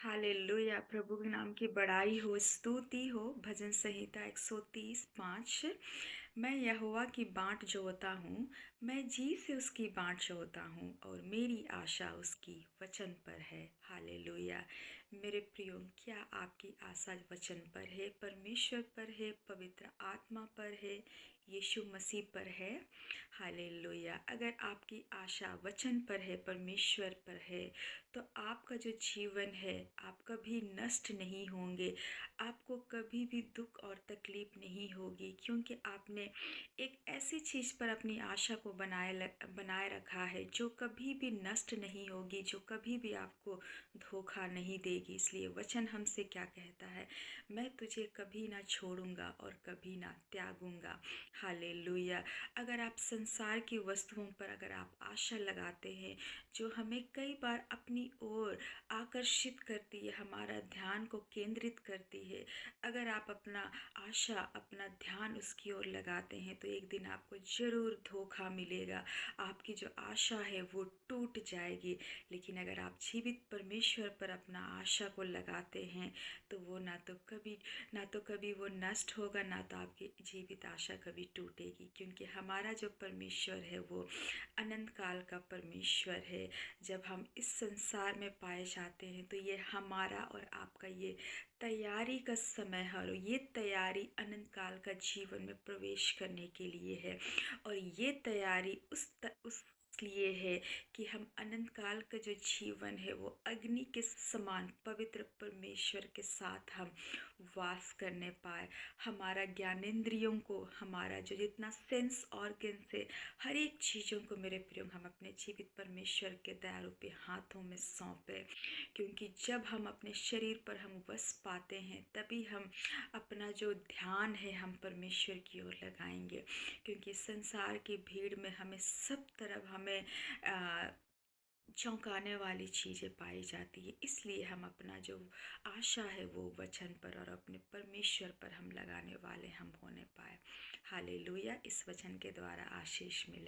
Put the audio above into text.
Hallelujah. प्रभु के नाम की बड़ाई हो, स्तुति हो। भजन संहिता 130:5। मैं यहोवा की बाट जोहता हूँ, मैं जी से उसकी बाट जोहता हूँ और मेरी आशा उसकी वचन पर है। हालेलुया। मेरे प्रियो, क्या आपकी आशा वचन पर है, परमेश्वर पर है, पवित्र आत्मा पर है, यीशु मसीह पर है? हालेलुया। अगर आपकी आशा वचन पर है, परमेश्वर पर है, तो आपका जो जीवन है, आप कभी नष्ट नहीं होंगे। आपको कभी भी दुख और तकलीफ नहीं होगी, क्योंकि आपने एक ऐसी चीज़ पर अपनी आशा को बनाए रखा है जो कभी भी नष्ट नहीं होगी, जो कभी भी आपको धोखा नहीं देगी। इसलिए वचन हमसे क्या कहता है? मैं तुझे कभी ना छोड़ूंगा और कभी ना त्यागूंगा। हालेलुया। अगर आप संसार की वस्तुओं पर अगर आप आशा लगाते हैं, जो हमें कई बार अपनी ओर आकर्षित करती है, हमारा ध्यान को केंद्रित करती है, अगर आप अपना आशा, अपना ध्यान उसकी ओर लगाते हैं, तो एक दिन आपको ज़रूर धोखा मिलेगा। आपकी जो आशा है वो टूट जाएगी। लेकिन अगर आप जीवित परमेश्वर पर अपना आशा को लगाते हैं, तो वो ना तो कभी वो नष्ट होगा, ना तो आपकी जीवित आशा कभी टूटेगी। क्योंकि हमारा जो परमेश्वर है वो अनंत काल का परमेश्वर है। जब हम इस संसार में पाए जाते हैं, तो ये हमारा और आपका ये तैयारी का समय है, और ये तैयारी अनंत काल का जीवन में प्रवेश करने के लिए है। और ये तैयारी उस लिए है कि हम अनंत काल का जो जीवन है वो अग्नि के समान पवित्र परमेश्वर के साथ हम वास करने पाए। हमारा ज्ञानेंद्रियों को, हमारा जो जितना सेंस ऑर्गन से हर एक चीज़ों को, मेरे प्रियो, हम अपने जीवित परमेश्वर के दयालु पे हाथों में सौंपे। क्योंकि जब हम अपने शरीर पर हम बस पाते हैं, तभी हम अपना जो ध्यान है हम परमेश्वर की ओर लगाएंगे। क्योंकि संसार की भीड़ में हमें सब तरफ हमें चौंकाने वाली चीज़ें पाई जाती है। इसलिए हम अपना जो आशा है वो वचन पर और अपने परमेश्वर पर हम लगाने वाले हम होने पाए। हालेलुया। इस वचन के द्वारा आशीष मिले।